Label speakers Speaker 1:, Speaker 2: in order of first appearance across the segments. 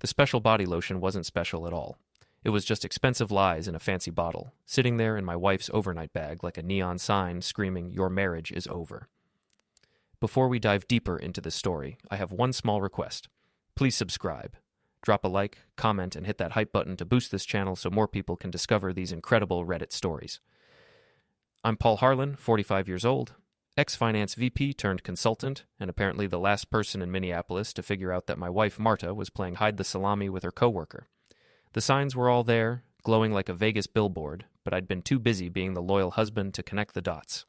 Speaker 1: The special body lotion wasn't special at all. It was just expensive lies in a fancy bottle, sitting there in my wife's overnight bag like a neon sign screaming, "Your marriage is over." Before we dive deeper into this story, I have one small request. Please subscribe. Drop a like, comment, and hit that hype button to boost this channel so more people can discover these incredible Reddit stories. I'm Paul Harlan, 45 years old, ex-finance VP turned consultant, and apparently the last person in Minneapolis to figure out that my wife Marta was playing hide the salami with her coworker. The signs were all there, glowing like a Vegas billboard, but I'd been too busy being the loyal husband to connect the dots.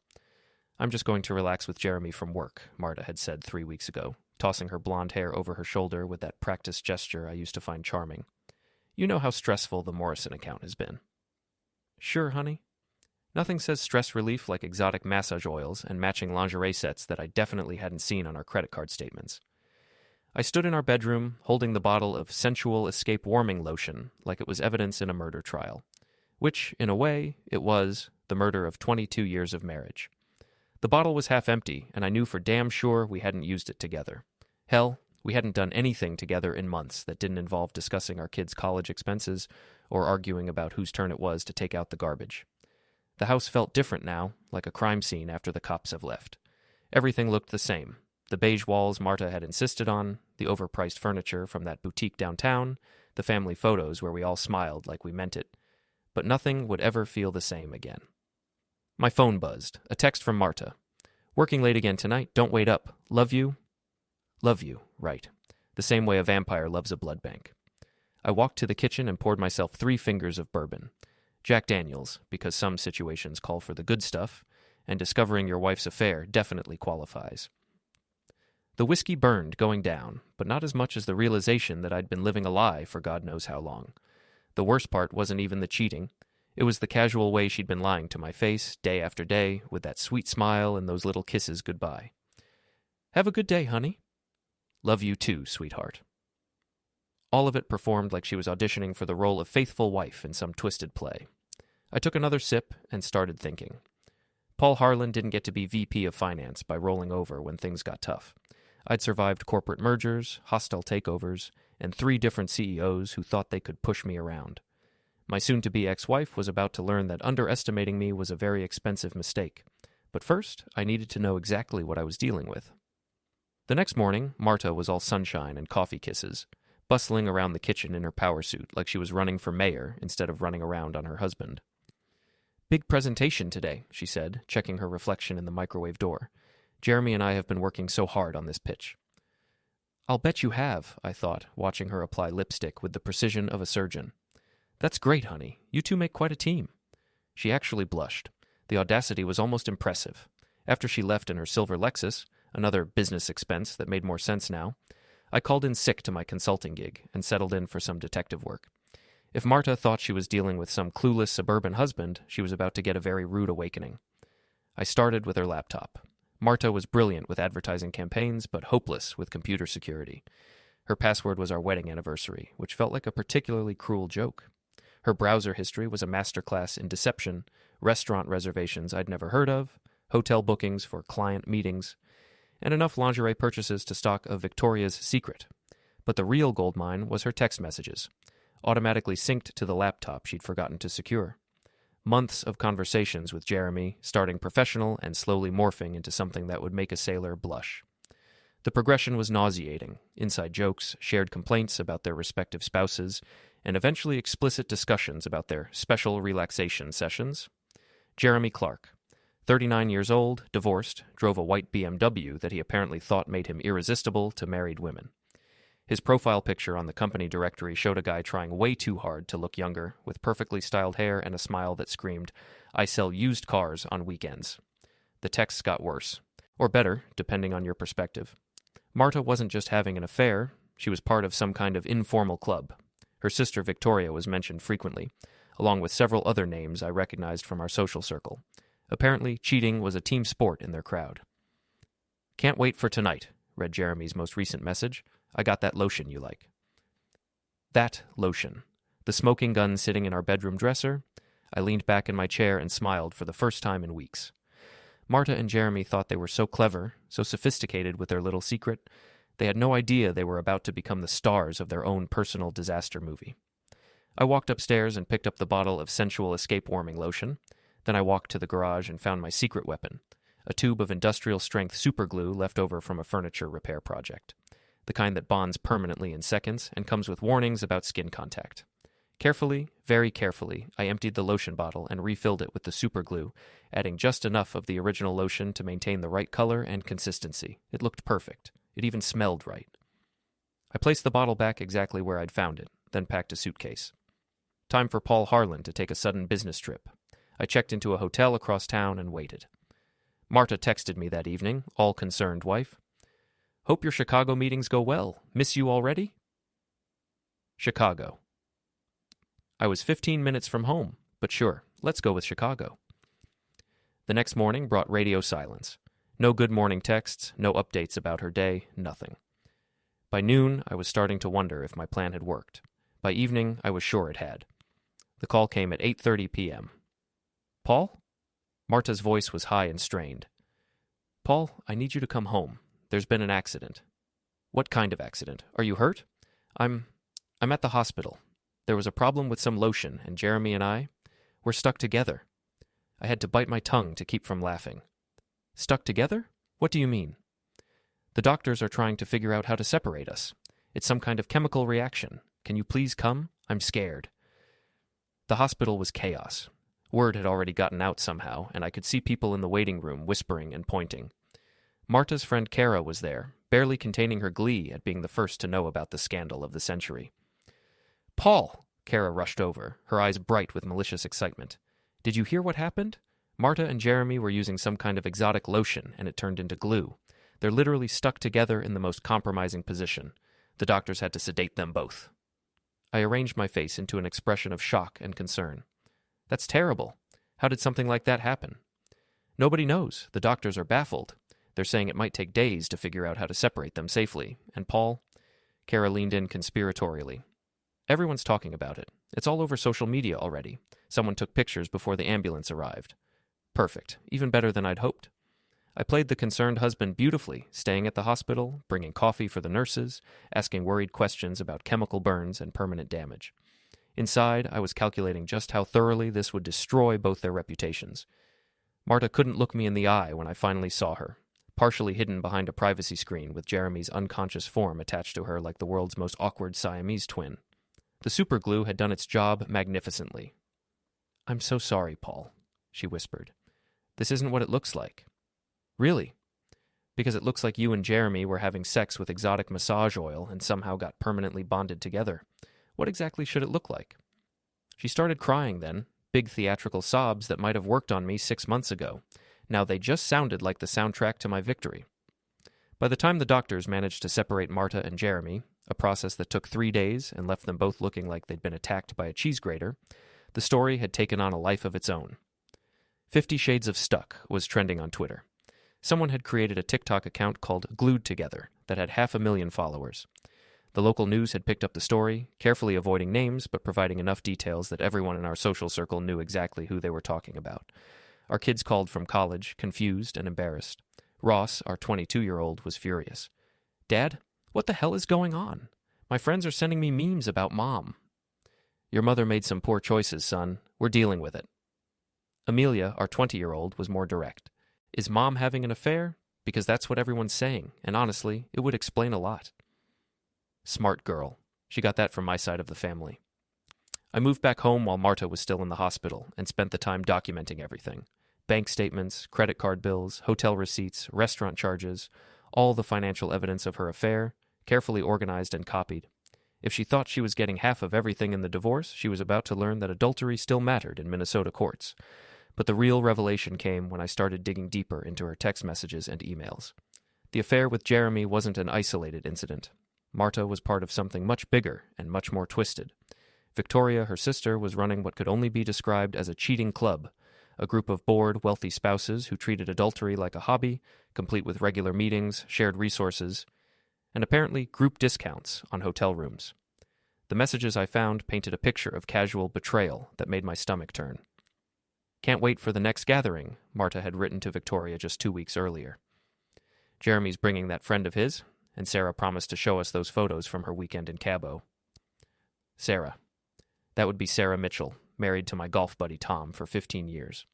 Speaker 1: "I'm just going to relax with Jeremy from work," Marta had said 3 weeks ago, tossing her blonde hair over her shoulder with that practiced gesture I used to find charming. "You know how stressful the Morrison account has been." "Sure, honey." Nothing says stress relief like exotic massage oils and matching lingerie sets that I definitely hadn't seen on our credit card statements. I stood in our bedroom, holding the bottle of Sensual Escape Warming Lotion like it was evidence in a murder trial. Which, in a way, it was the murder of 22 years of marriage. The bottle was half empty, and I knew for damn sure we hadn't used it together. Hell, we hadn't done anything together in months that didn't involve discussing our kids' college expenses or arguing about whose turn it was to take out the garbage. The house felt different now, like a crime scene after the cops have left. Everything looked the same. The beige walls Marta had insisted on, the overpriced furniture from that boutique downtown, the family photos where we all smiled like we meant it. But nothing would ever feel the same again. My phone buzzed. A text from Marta. "Working late again tonight. Don't wait up. Love you." Love you, right. The same way a vampire loves a blood bank. I walked to the kitchen and poured myself 3 fingers of bourbon. Jack Daniels, because some situations call for the good stuff, and discovering your wife's affair definitely qualifies. The whiskey burned going down, but not as much as the realization that I'd been living a lie for God knows how long. The worst part wasn't even the cheating. It was the casual way she'd been lying to my face, day after day, with that sweet smile and those little kisses goodbye. "Have a good day, honey." "Love you too, sweetheart." All of it performed like she was auditioning for the role of faithful wife in some twisted play. I took another sip and started thinking. Paul Harlan didn't get to be VP of Finance by rolling over when things got tough. I'd survived corporate mergers, hostile takeovers, and 3 different CEOs who thought they could push me around. My soon-to-be ex-wife was about to learn that underestimating me was a very expensive mistake. But first, I needed to know exactly what I was dealing with. The next morning, Marta was all sunshine and coffee kisses, bustling around the kitchen in her power suit like she was running for mayor instead of running around on her husband. "Big presentation today," she said, checking her reflection in the microwave door. "Jeremy and I have been working so hard on this pitch." "I'll bet you have," I thought, watching her apply lipstick with the precision of a surgeon. "That's great, honey. You two make quite a team." She actually blushed. The audacity was almost impressive. After she left in her silver Lexus, another business expense that made more sense now, I called in sick to my consulting gig and settled in for some detective work. If Marta thought she was dealing with some clueless suburban husband, she was about to get a very rude awakening. I started with her laptop. Marta was brilliant with advertising campaigns, but hopeless with computer security. Her password was our wedding anniversary, which felt like a particularly cruel joke. Her browser history was a masterclass in deception, restaurant reservations I'd never heard of, hotel bookings for client meetings, and enough lingerie purchases to stock a Victoria's Secret. But the real goldmine was her text messages, automatically synced to the laptop she'd forgotten to secure. Months of conversations with Jeremy, starting professional and slowly morphing into something that would make a sailor blush. The progression was nauseating, inside jokes, shared complaints about their respective spouses, and eventually explicit discussions about their special relaxation sessions. Jeremy Clark, 39 years old, divorced, drove a white BMW that he apparently thought made him irresistible to married women. His profile picture on the company directory showed a guy trying way too hard to look younger, with perfectly styled hair and a smile that screamed, "I sell used cars on weekends." The texts got worse, or better, depending on your perspective. Marta wasn't just having an affair, she was part of some kind of informal club. Her sister Victoria was mentioned frequently, along with several other names I recognized from our social circle. Apparently, cheating was a team sport in their crowd. "Can't wait for tonight," read Jeremy's most recent message. "I got that lotion you like." That lotion. The smoking gun sitting in our bedroom dresser. I leaned back in my chair and smiled for the first time in weeks. Marta and Jeremy thought they were so clever, so sophisticated with their little secret, They had no idea they were about to become the stars of their own personal disaster movie. I walked upstairs and picked up the bottle of Sensual Escape Warming Lotion. Then I walked to the garage and found my secret weapon, a tube of industrial-strength superglue left over from a furniture repair project, the kind that bonds permanently in seconds and comes with warnings about skin contact. Carefully, very carefully, I emptied the lotion bottle and refilled it with the superglue, adding just enough of the original lotion to maintain the right color and consistency. It looked perfect. It even smelled right. I placed the bottle back exactly where I'd found it, then packed a suitcase. Time for Paul Harlan to take a sudden business trip. I checked into a hotel across town and waited. Marta texted me that evening, all concerned wife. "Hope your Chicago meetings go well. Miss you already?" Chicago. I was 15 minutes from home, but sure, let's go with Chicago. The next morning brought radio silence. No good morning texts, no updates about her day, nothing. By noon, I was starting to wonder if my plan had worked. By evening, I was sure it had. The call came at 8:30 p.m. "Paul?" Marta's voice was high and strained. "Paul, I need you to come home. There's been an accident." "What kind of accident? Are you hurt?" I'm at the hospital. There was a problem with some lotion, and Jeremy and we're stuck together." I had to bite my tongue to keep from laughing. "Stuck together? What do you mean?" "The doctors are trying to figure out how to separate us. It's some kind of chemical reaction. Can you please come? I'm scared." The hospital was chaos. Word had already gotten out somehow, and I could see people in the waiting room whispering and pointing. Marta's friend Kara was there, barely containing her glee at being the first to know about the scandal of the century. "Paul!" Kara rushed over, her eyes bright with malicious excitement. "Did you hear what happened? Marta and Jeremy were using some kind of exotic lotion, and it turned into glue. They're literally stuck together in the most compromising position. The doctors had to sedate them both." I arranged my face into an expression of shock and concern. "That's terrible. How did something like that happen?" "Nobody knows. The doctors are baffled. They're saying it might take days to figure out how to separate them safely. And Paul?" Kara leaned in conspiratorially. "Everyone's talking about it. It's all over social media already. Someone took pictures before the ambulance arrived." "Perfect. Even better than I'd hoped." I played the concerned husband beautifully, staying at the hospital, bringing coffee for the nurses, asking worried questions about chemical burns and permanent damage. Inside, I was calculating just how thoroughly this would destroy both their reputations. Marta couldn't look me in the eye when I finally saw her, partially hidden behind a privacy screen with Jeremy's unconscious form attached to her like the world's most awkward Siamese twin. The superglue had done its job magnificently. "I'm so sorry, Paul," she whispered. "This isn't what it looks like." "Really?" "Because it looks like you and Jeremy were having sex with exotic massage oil and somehow got permanently bonded together. What exactly should it look like?" She started crying then, big theatrical sobs that might have worked on me 6 months ago. Now they just sounded like the soundtrack to my victory. By the time the doctors managed to separate Marta and Jeremy, a process that took 3 days and left them both looking like they'd been attacked by a cheese grater, the story had taken on a life of its own. 50 Shades of Stuck was trending on Twitter. Someone had created a TikTok account called Glued Together that had 500,000 followers. The local news had picked up the story, carefully avoiding names but providing enough details that everyone in our social circle knew exactly who they were talking about. Our kids called from college, confused and embarrassed. Ross, our 22-year-old, was furious. "Dad, what the hell is going on? My friends are sending me memes about Mom." "Your mother made some poor choices, son. We're dealing with it." Amelia, our 20-year-old, was more direct. "Is Mom having an affair? Because that's what everyone's saying, and honestly, it would explain a lot." Smart girl. She got that from my side of the family. I moved back home while Marta was still in the hospital and spent the time documenting everything. Bank statements, credit card bills, hotel receipts, restaurant charges, all the financial evidence of her affair, carefully organized and copied. If she thought she was getting half of everything in the divorce, she was about to learn that adultery still mattered in Minnesota courts. But the real revelation came when I started digging deeper into her text messages and emails. The affair with Jeremy wasn't an isolated incident. Marta was part of something much bigger and much more twisted. Victoria, her sister, was running what could only be described as a cheating club, a group of bored, wealthy spouses who treated adultery like a hobby, complete with regular meetings, shared resources, and apparently group discounts on hotel rooms. The messages I found painted a picture of casual betrayal that made my stomach turn. "Can't wait for the next gathering," Marta had written to Victoria just 2 weeks earlier. "Jeremy's bringing that friend of his. and Sarah promised to show us those photos from her weekend in Cabo. Sarah. That would be Sarah Mitchell, married to my golf buddy Tom for 15 years.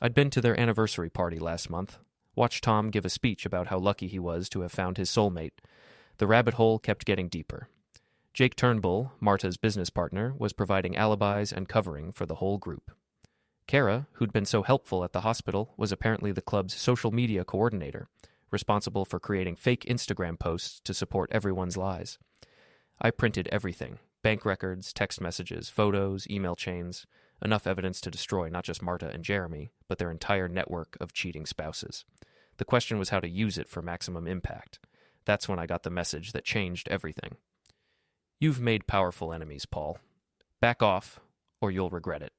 Speaker 1: I'd been to their anniversary party last month, watched Tom give a speech about how lucky he was to have found his soulmate. The rabbit hole kept getting deeper. Jake Turnbull, Marta's business partner, was providing alibis and covering for the whole group. Kara, who'd been so helpful at the hospital, was apparently the club's social media coordinator, responsible for creating fake Instagram posts to support everyone's lies. I printed everything: bank records, text messages, photos, email chains, enough evidence to destroy not just Marta and Jeremy, but their entire network of cheating spouses. The question was how to use it for maximum impact. That's when I got the message that changed everything. You've made powerful enemies, Paul. Back off, or you'll regret it.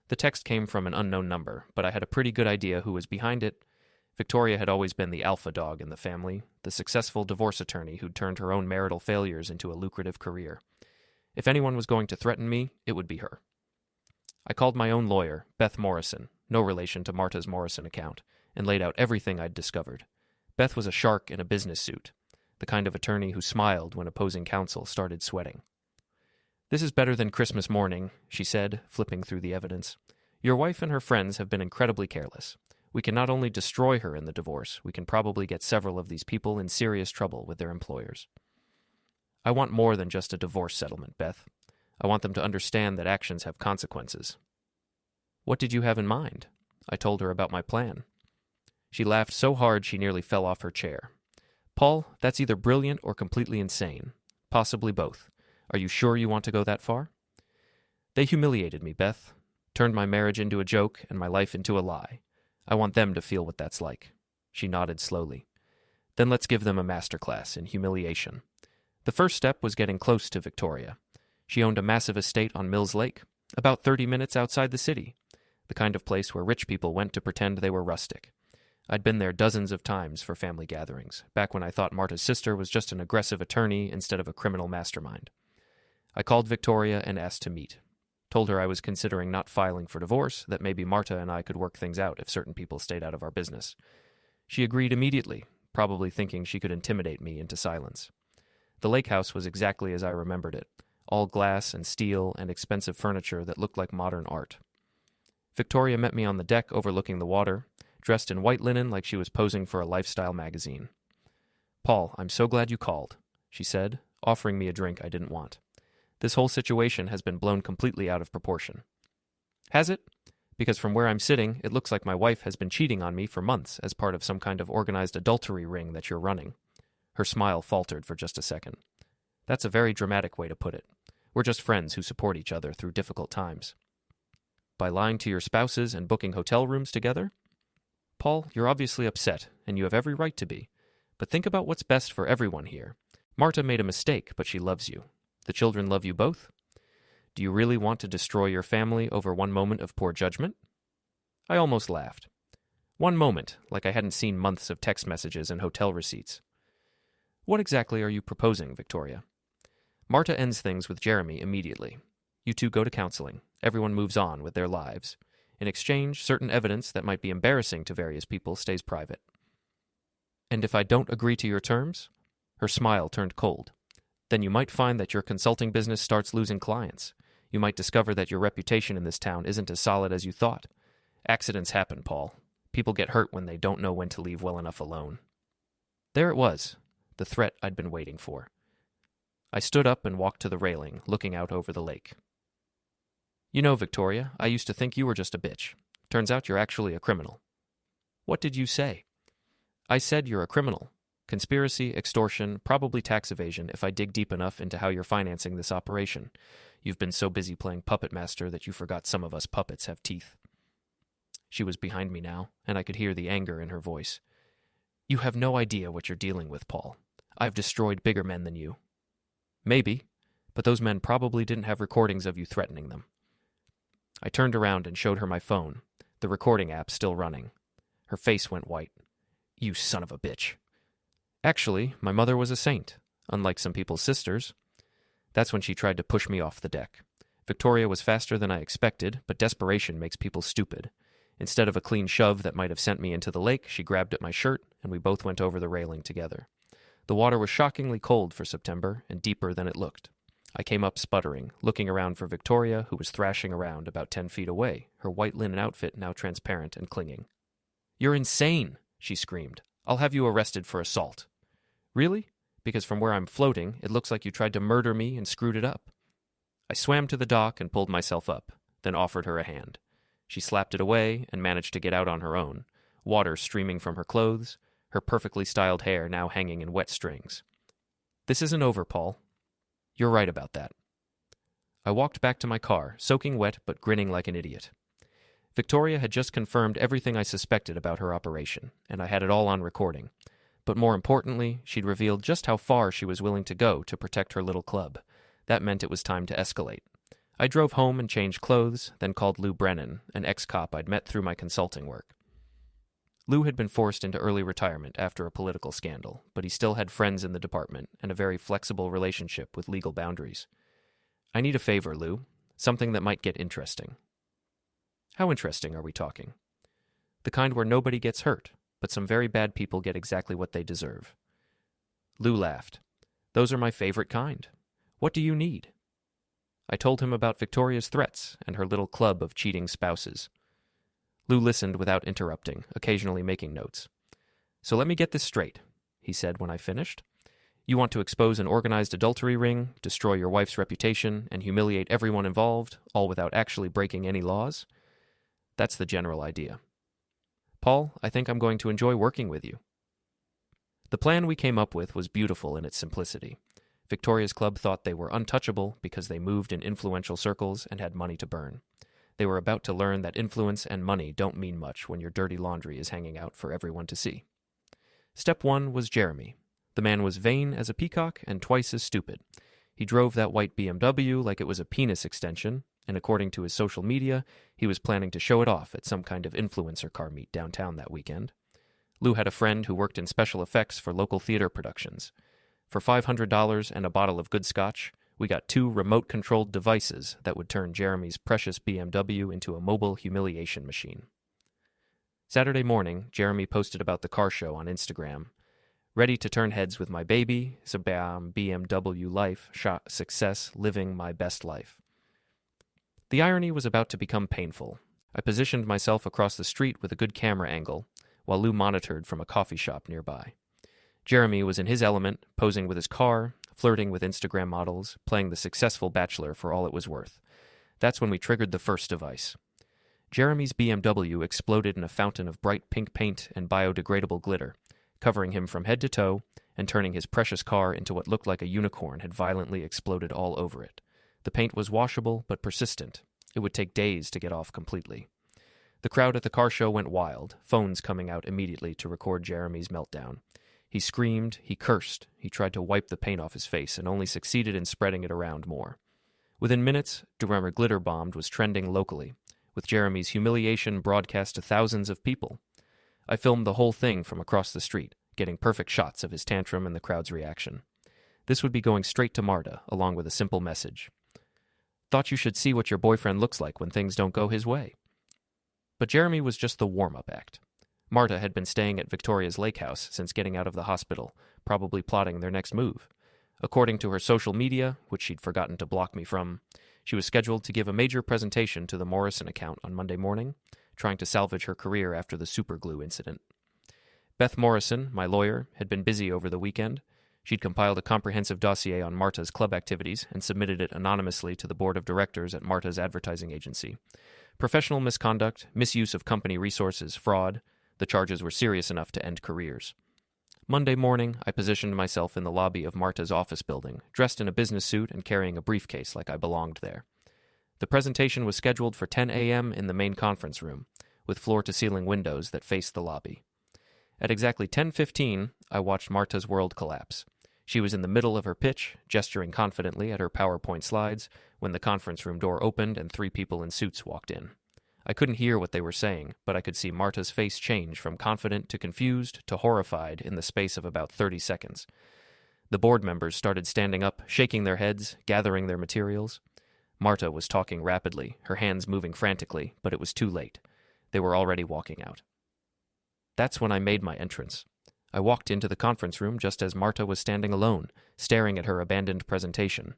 Speaker 1: The text came from an unknown number, but I had a pretty good idea who was behind it. Victoria had always been the alpha dog in the family, the successful divorce attorney who'd turned her own marital failures into a lucrative career. If anyone was going to threaten me, it would be her. I called my own lawyer, Beth Morrison, no relation to Marta's Morrison account, and laid out everything I'd discovered. Beth was a shark in a business suit, the kind of attorney who smiled when opposing counsel started sweating. "This is better than Christmas morning," she said, flipping through the evidence. "Your wife and her friends have been incredibly careless. We can not only destroy her in the divorce, we can probably get several of these people in serious trouble with their employers. I want more than just a divorce settlement, Beth. I want them to understand that actions have consequences." "What did you have in mind?" I told her about my plan. She laughed so hard she nearly fell off her chair. "Paul, that's either brilliant or completely insane. Possibly both. Are you sure you want to go that far?" "They humiliated me, Beth. Turned my marriage into a joke and my life into a lie. I want them to feel what that's like." She nodded slowly. "Then let's give them a masterclass in humiliation." The first step was getting close to Victoria. She owned a massive estate on Mills Lake, about 30 minutes outside the city, the kind of place where rich people went to pretend they were rustic. I'd been there dozens of times for family gatherings, back when I thought Marta's sister was just an aggressive attorney instead of a criminal mastermind. I called Victoria and asked to meet. Told her I was considering not filing for divorce, that maybe Marta and I could work things out if certain people stayed out of our business. She agreed immediately, probably thinking she could intimidate me into silence. The lake house was exactly as I remembered it, all glass and steel and expensive furniture that looked like modern art. Victoria met me on the deck overlooking the water, dressed in white linen like she was posing for a lifestyle magazine. "Paul, I'm so glad you called," she said, offering me a drink I didn't want. "This whole situation has been blown completely out of proportion." "Has it? Because from where I'm sitting, it looks like my wife has been cheating on me for months as part of some kind of organized adultery ring that you're running." Her smile faltered for just a second. "That's a very dramatic way to put it. We're just friends who support each other through difficult times." "By lying to your spouses and booking hotel rooms together?" "Paul, you're obviously upset, and you have every right to be. But think about what's best for everyone here. Marta made a mistake, but she loves you. The children love you both. Do you really want to destroy your family over one moment of poor judgment?" I almost laughed. One moment, like I hadn't seen months of text messages and hotel receipts. "What exactly are you proposing, Victoria?" "Marta ends things with Jeremy immediately. You two go to counseling. Everyone moves on with their lives. In exchange, certain evidence that might be embarrassing to various people stays private." "And if I don't agree to your terms?" Her smile turned cold. "Then you might find that your consulting business starts losing clients. You might discover that your reputation in this town isn't as solid as you thought. Accidents happen, Paul. People get hurt when they don't know when to leave well enough alone." There it was, the threat I'd been waiting for. I stood up and walked to the railing, looking out over the lake. "You know, Victoria, I used to think you were just a bitch. Turns out you're actually a criminal." "What did you say?" "I said you're a criminal. Conspiracy, extortion, probably tax evasion if I dig deep enough into how you're financing this operation. You've been so busy playing puppet master that you forgot some of us puppets have teeth." She was behind me now, and I could hear the anger in her voice. "You have no idea what you're dealing with, Paul. I've destroyed bigger men than you." "Maybe, but those men probably didn't have recordings of you threatening them." I turned around and showed her my phone, the recording app still running. Her face went white. "You son of a bitch." Actually, my mother was a saint, unlike some people's sisters. That's when she tried to push me off the deck. Victoria was faster than I expected, but desperation makes people stupid. Instead of a clean shove that might have sent me into the lake, she grabbed at my shirt, and we both went over the railing together. The water was shockingly cold for September and deeper than it looked. I came up sputtering, looking around for Victoria, who was thrashing around about 10 feet away, her white linen outfit now transparent and clinging. "You're insane," she screamed. "I'll have you arrested for assault." "Really? Because from where I'm floating, it looks like you tried to murder me and screwed it up." I swam to the dock and pulled myself up, then offered her a hand. She slapped it away and managed to get out on her own, water streaming from her clothes, her perfectly styled hair now hanging in wet strings. "This isn't over, Paul." "You're right about that." I walked back to my car, soaking wet but grinning like an idiot. Victoria had just confirmed everything I suspected about her operation, and I had it all on recording. But more importantly, she'd revealed just how far she was willing to go to protect her little club. That meant it was time to escalate. I drove home and changed clothes, then called Lou Brennan, an ex-cop I'd met through my consulting work. Lou had been forced into early retirement after a political scandal, but he still had friends in the department and a very flexible relationship with legal boundaries. "I need a favor, Lou. Something that might get interesting." "How interesting are we talking?" "The kind where nobody gets hurt, but some very bad people get exactly what they deserve." Lou laughed. "Those are my favorite kind. What do you need?" I told him about Victoria's threats and her little club of cheating spouses. Lou listened without interrupting, occasionally making notes. "So let me get this straight," he said when I finished. "You want to expose an organized adultery ring, destroy your wife's reputation, and humiliate everyone involved, all without actually breaking any laws? That's the general idea. Paul, I think I'm going to enjoy working with you." The plan we came up with was beautiful in its simplicity. Victoria's club thought they were untouchable because they moved in influential circles and had money to burn. They were about to learn that influence and money don't mean much when your dirty laundry is hanging out for everyone to see. Step 1 was Jeremy. The man was vain as a peacock and twice as stupid. He drove that white BMW like it was a penis extension, and according to his social media, he was planning to show it off at some kind of influencer car meet downtown that weekend. Lou had a friend who worked in special effects for local theater productions. For $500 and a bottle of good scotch, we got 2 remote-controlled devices that would turn Jeremy's precious BMW into a mobile humiliation machine. Saturday morning, Jeremy posted about the car show on Instagram. "Ready to turn heads with my baby, Sabam BMW life, shot success, living my best life." The irony was about to become painful. I positioned myself across the street with a good camera angle, while Lou monitored from a coffee shop nearby. Jeremy was in his element, posing with his car, flirting with Instagram models, playing the successful bachelor for all it was worth. That's when we triggered the first device. Jeremy's BMW exploded in a fountain of bright pink paint and biodegradable glitter, covering him from head to toe and turning his precious car into what looked like a unicorn had violently exploded all over it. The paint was washable but persistent. It would take days to get off completely. The crowd at the car show went wild, phones coming out immediately to record Jeremy's meltdown. He screamed, he cursed, he tried to wipe the paint off his face and only succeeded in spreading it around more. Within minutes, Durham Glitter Bombed was trending locally, with Jeremy's humiliation broadcast to thousands of people. I filmed the whole thing from across the street, getting perfect shots of his tantrum and the crowd's reaction. This would be going straight to Marta, along with a simple message. "Thought you should see what your boyfriend looks like when things don't go his way." But Jeremy was just the warm-up act. Marta had been staying at Victoria's lake house since getting out of the hospital, probably plotting their next move. According to her social media, which she'd forgotten to block me from, she was scheduled to give a major presentation to the Morrison account on Monday morning, trying to salvage her career after the superglue incident. Beth Morrison, my lawyer, had been busy over the weekend. She'd compiled a comprehensive dossier on Marta's club activities and submitted it anonymously to the board of directors at Marta's advertising agency. Professional misconduct, misuse of company resources, fraud. The charges were serious enough to end careers. Monday morning, I positioned myself in the lobby of Marta's office building, dressed in a business suit and carrying a briefcase like I belonged there. The presentation was scheduled for 10 a.m. in the main conference room, with floor-to-ceiling windows that faced the lobby. At exactly 10:15, I watched Marta's world collapse. She was in the middle of her pitch, gesturing confidently at her PowerPoint slides, when the conference room door opened and 3 people in suits walked in. I couldn't hear what they were saying, but I could see Marta's face change from confident to confused to horrified in the space of about 30 seconds. The board members started standing up, shaking their heads, gathering their materials. Marta was talking rapidly, her hands moving frantically, but it was too late. They were already walking out. That's when I made my entrance. I walked into the conference room just as Marta was standing alone, staring at her abandoned presentation.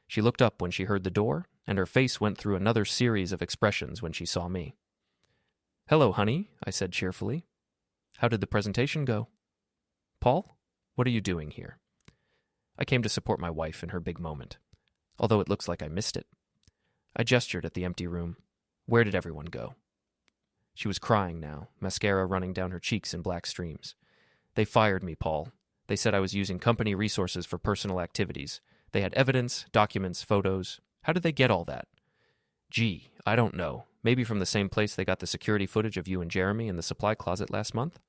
Speaker 1: She looked up when she heard the door, and her face went through another series of expressions when she saw me. "Hello, honey," I said cheerfully. "How did the presentation go?" "Paul, what are you doing here?" I came to support my wife in her big moment, although it looks like I missed it. I gestured at the empty room. Where did everyone go? She was crying now, mascara running down her cheeks in black streams. "They fired me, Paul. They said I was using company resources for personal activities. They had evidence, documents, photos. How did they get all that?" "Gee, I don't know. Maybe from the same place they got the security footage of you and Jeremy in the supply closet last month?"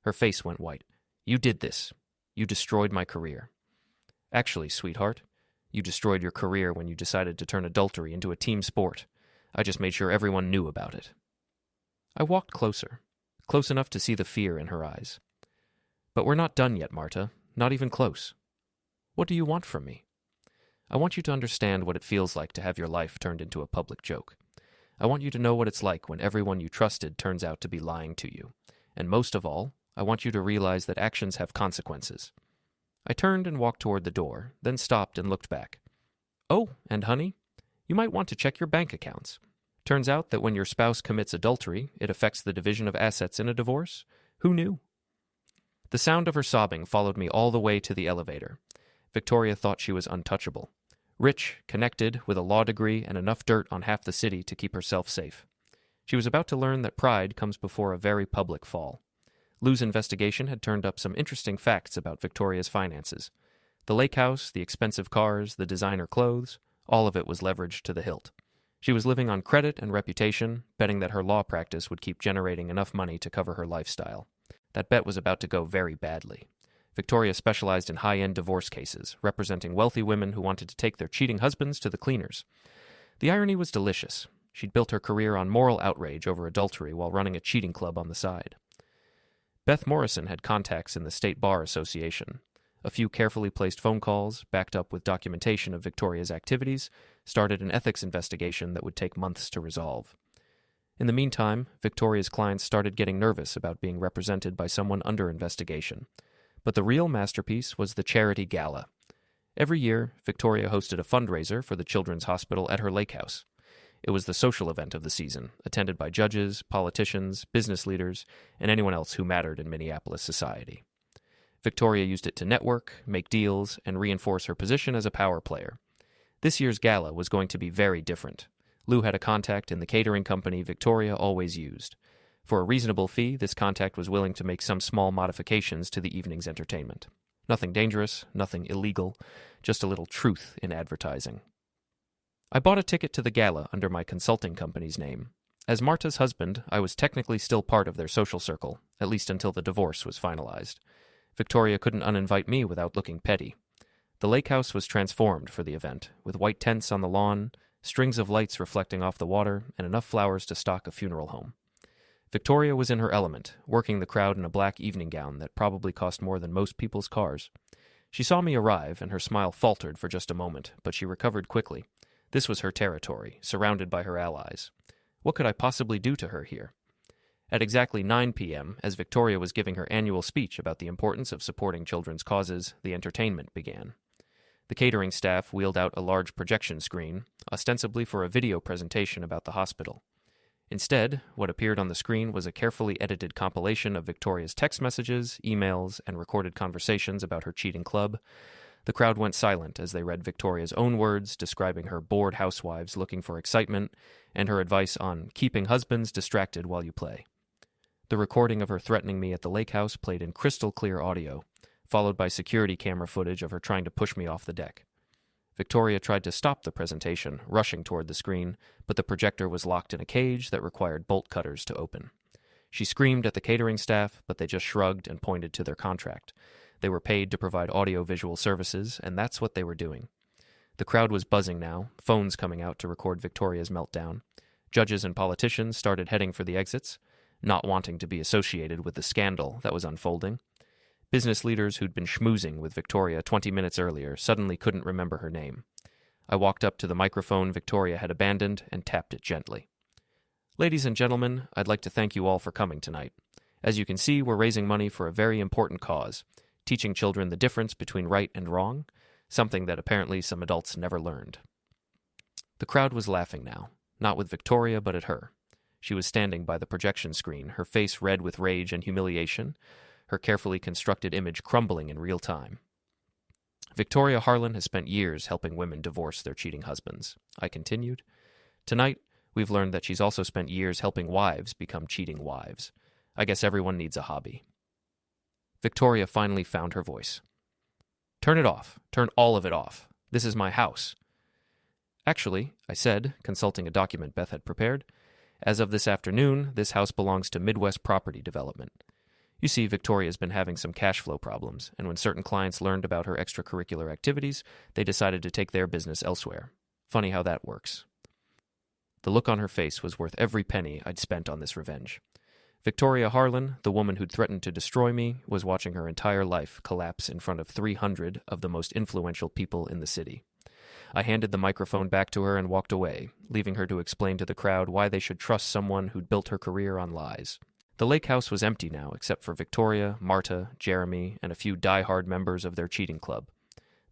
Speaker 1: Her face went white. "You did this. You destroyed my career." "Actually, sweetheart, you destroyed your career when you decided to turn adultery into a team sport. I just made sure everyone knew about it." I walked closer, close enough to see the fear in her eyes. "But we're not done yet, Marta. Not even close. What do you want from me?" "I want you to understand what it feels like to have your life turned into a public joke. I want you to know what it's like when everyone you trusted turns out to be lying to you. And most of all, I want you to realize that actions have consequences." I turned and walked toward the door, then stopped and looked back. "Oh, and honey, you might want to check your bank accounts. Turns out that when your spouse commits adultery, it affects the division of assets in a divorce. Who knew?" The sound of her sobbing followed me all the way to the elevator. Victoria thought she was untouchable. Rich, connected, with a law degree and enough dirt on half the city to keep herself safe. She was about to learn that pride comes before a very public fall. Lou's investigation had turned up some interesting facts about Victoria's finances. The lake house, the expensive cars, the designer clothes, all of it was leveraged to the hilt. She was living on credit and reputation, betting that her law practice would keep generating enough money to cover her lifestyle. That bet was about to go very badly. Victoria specialized in high-end divorce cases, representing wealthy women who wanted to take their cheating husbands to the cleaners. The irony was delicious. She'd built her career on moral outrage over adultery while running a cheating club on the side. Beth Morrison had contacts in the State Bar Association. A few carefully placed phone calls, backed up with documentation of Victoria's activities, started an ethics investigation that would take months to resolve. In the meantime, Victoria's clients started getting nervous about being represented by someone under investigation. But the real masterpiece was the charity gala. Every year, Victoria hosted a fundraiser for the Children's Hospital at her lake house. It was the social event of the season, attended by judges, politicians, business leaders, and anyone else who mattered in Minneapolis society. Victoria used it to network, make deals, and reinforce her position as a power player. This year's gala was going to be very different. Lou had a contact in the catering company Victoria always used. For a reasonable fee, this contact was willing to make some small modifications to the evening's entertainment. Nothing dangerous, nothing illegal, just a little truth in advertising. I bought a ticket to the gala under my consulting company's name. As Marta's husband, I was technically still part of their social circle, at least until the divorce was finalized. Victoria couldn't uninvite me without looking petty. The lake house was transformed for the event, with white tents on the lawn, strings of lights reflecting off the water, and enough flowers to stock a funeral home. Victoria was in her element, working the crowd in a black evening gown that probably cost more than most people's cars. She saw me arrive, and her smile faltered for just a moment, but she recovered quickly. This was her territory, surrounded by her allies. What could I possibly do to her here? At exactly 9 p.m., as Victoria was giving her annual speech about the importance of supporting children's causes, the entertainment began. The catering staff wheeled out a large projection screen, ostensibly for a video presentation about the hospital. Instead, what appeared on the screen was a carefully edited compilation of Victoria's text messages, emails, and recorded conversations about her cheating club. The crowd went silent as they read Victoria's own words describing her bored housewives looking for excitement and her advice on keeping husbands distracted while you play. The recording of her threatening me at the lake house played in crystal clear audio, followed by security camera footage of her trying to push me off the deck. Victoria tried to stop the presentation, rushing toward the screen, but the projector was locked in a cage that required bolt cutters to open. She screamed at the catering staff, but they just shrugged and pointed to their contract. They were paid to provide audio-visual services, and that's what they were doing. The crowd was buzzing now, phones coming out to record Victoria's meltdown. Judges and politicians started heading for the exits, not wanting to be associated with the scandal that was unfolding. Business leaders who'd been schmoozing with Victoria 20 minutes earlier suddenly couldn't remember her name. I walked up to the microphone Victoria had abandoned and tapped it gently. Ladies and gentlemen, I'd like to thank you all for coming tonight. As you can see, we're raising money for a very important cause, teaching children the difference between right and wrong, something that apparently some adults never learned. The crowd was laughing now, not with Victoria but at her. She was standing by the projection screen, her face red with rage and humiliation, her carefully constructed image crumbling in real time. Victoria Harlan has spent years helping women divorce their cheating husbands, I continued. Tonight, we've learned that she's also spent years helping wives become cheating wives. I guess everyone needs a hobby. Victoria finally found her voice. Turn it off. Turn all of it off. This is my house. Actually, I said, consulting a document Beth had prepared, as of this afternoon, this house belongs to Midwest Property Development. You see, Victoria's been having some cash flow problems, and when certain clients learned about her extracurricular activities, they decided to take their business elsewhere. Funny how that works. The look on her face was worth every penny I'd spent on this revenge. Victoria Harlan, the woman who'd threatened to destroy me, was watching her entire life collapse in front of 300 of the most influential people in the city. I handed the microphone back to her and walked away, leaving her to explain to the crowd why they should trust someone who'd built her career on lies. The lake house was empty now, except for Victoria, Marta, Jeremy, and a few die-hard members of their cheating club.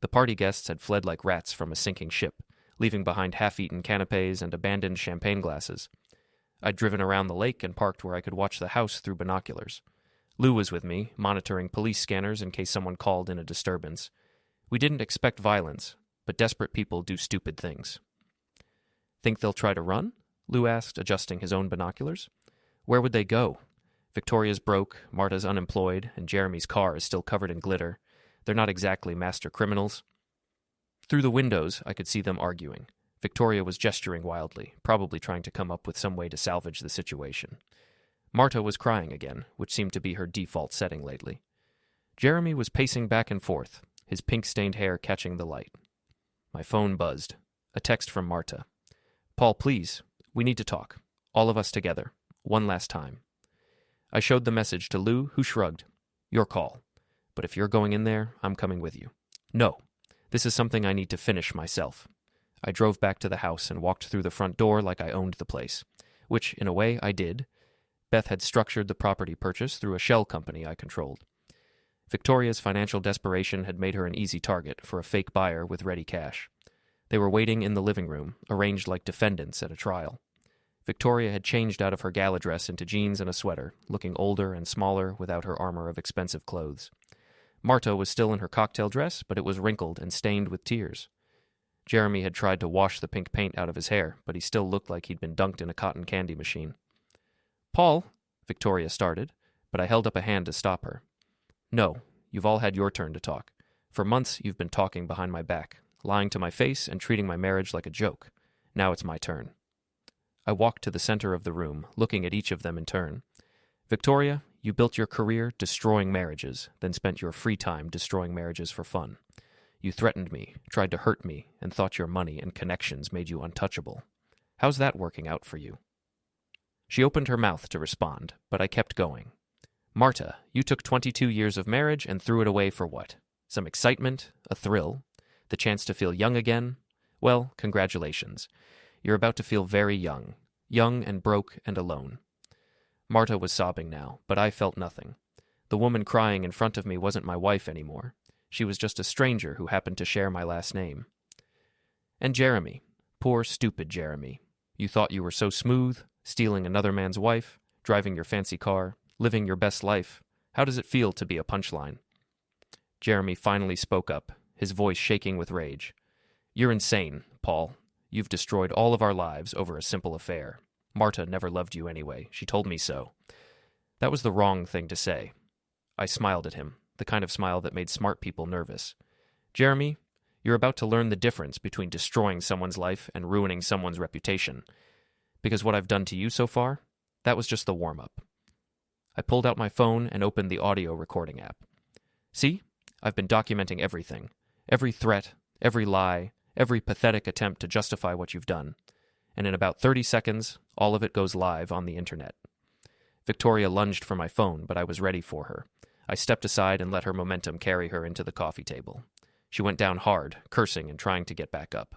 Speaker 1: The party guests had fled like rats from a sinking ship, leaving behind half-eaten canapes and abandoned champagne glasses. I'd driven around the lake and parked where I could watch the house through binoculars. Lou was with me, monitoring police scanners in case someone called in a disturbance. We didn't expect violence, but desperate people do stupid things. Think they'll try to run? Lou asked, adjusting his own binoculars. Where would they go? Victoria's broke, Marta's unemployed, and Jeremy's car is still covered in glitter. They're not exactly master criminals. Through the windows, I could see them arguing. Victoria was gesturing wildly, probably trying to come up with some way to salvage the situation. Marta was crying again, which seemed to be her default setting lately. Jeremy was pacing back and forth, his pink-stained hair catching the light. My phone buzzed. A text from Marta. Paul, please, we need to talk. All of us together. One last time. I showed the message to Lou, who shrugged. Your call. But if you're going in there, I'm coming with you. No. This is something I need to finish myself. I drove back to the house and walked through the front door like I owned the place, which, in a way, I did. Beth had structured the property purchase through a shell company I controlled. Victoria's financial desperation had made her an easy target for a fake buyer with ready cash. They were waiting in the living room, arranged like defendants at a trial. Victoria had changed out of her gala dress into jeans and a sweater, looking older and smaller without her armor of expensive clothes. Marta was still in her cocktail dress, but it was wrinkled and stained with tears. Jeremy had tried to wash the pink paint out of his hair, but he still looked like he'd been dunked in a cotton candy machine. Paul, Victoria started, but I held up a hand to stop her. No, you've all had your turn to talk. For months, you've been talking behind my back, lying to my face and treating my marriage like a joke. Now it's my turn. I walked to the center of the room, looking at each of them in turn. Victoria, you built your career destroying marriages, then spent your free time destroying marriages for fun. You threatened me, tried to hurt me, and thought your money and connections made you untouchable. How's that working out for you? She opened her mouth to respond, but I kept going. Marta, you took 22 years of marriage and threw it away for what? Some excitement? A thrill? The chance to feel young again? Well, congratulations. You're about to feel very young and broke and alone. Marta was sobbing now, but I felt nothing. The woman crying in front of me wasn't my wife anymore. She was just a stranger who happened to share my last name. And Jeremy, poor stupid Jeremy. You thought you were so smooth, stealing another man's wife, driving your fancy car, living your best life. How does it feel to be a punchline? Jeremy finally spoke up, his voice shaking with rage. You're insane, Paul. You've destroyed all of our lives over a simple affair. Marta never loved you anyway. She told me so. That was the wrong thing to say. I smiled at him, the kind of smile that made smart people nervous. Jeremy, you're about to learn the difference between destroying someone's life and ruining someone's reputation. Because what I've done to you so far, that was just the warm-up. I pulled out my phone and opened the audio recording app. See? I've been documenting everything. Every threat, every lie, every pathetic attempt to justify what you've done. And in about 30 seconds, all of it goes live on the internet. Victoria lunged for my phone, but I was ready for her. I stepped aside and let her momentum carry her into the coffee table. She went down hard, cursing and trying to get back up.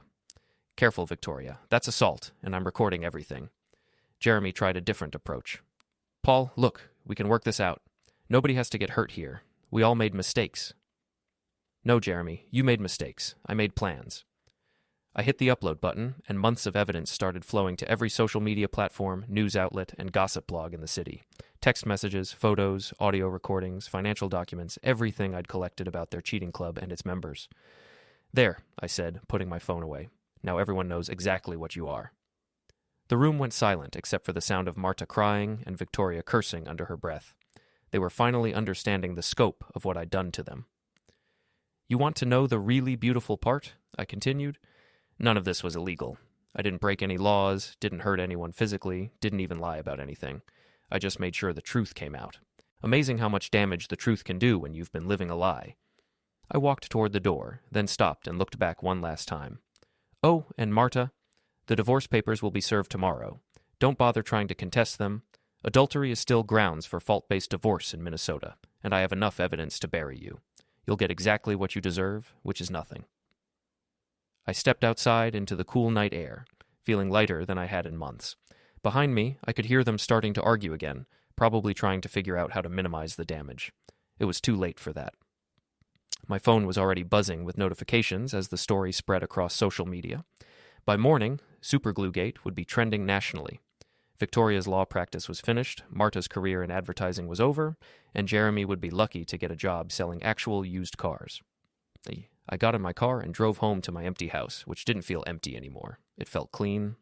Speaker 1: Careful, Victoria. That's assault, and I'm recording everything. Jeremy tried a different approach. Paul, look, we can work this out. Nobody has to get hurt here. We all made mistakes. No, Jeremy, you made mistakes. I made plans. I hit the upload button, and months of evidence started flowing to every social media platform, news outlet, and gossip blog in the city. Text messages, photos, audio recordings, financial documents, everything I'd collected about their cheating club and its members. There, I said, putting my phone away. Now everyone knows exactly what you are. The room went silent except for the sound of Marta crying and Victoria cursing under her breath. They were finally understanding the scope of what I'd done to them. You want to know the really beautiful part? I continued. None of this was illegal. I didn't break any laws, didn't hurt anyone physically, didn't even lie about anything. I just made sure the truth came out. Amazing how much damage the truth can do when you've been living a lie. I walked toward the door, then stopped and looked back one last time. Oh, and Marta, the divorce papers will be served tomorrow. Don't bother trying to contest them. Adultery is still grounds for fault-based divorce in Minnesota, and I have enough evidence to bury you. You'll get exactly what you deserve, which is nothing. I stepped outside into the cool night air, feeling lighter than I had in months. Behind me, I could hear them starting to argue again, probably trying to figure out how to minimize the damage. It was too late for that. My phone was already buzzing with notifications as the story spread across social media. By morning, Supergluegate would be trending nationally. Victoria's law practice was finished, Marta's career in advertising was over, and Jeremy would be lucky to get a job selling actual used cars. I got in my car and drove home to my empty house, which didn't feel empty anymore. It felt clean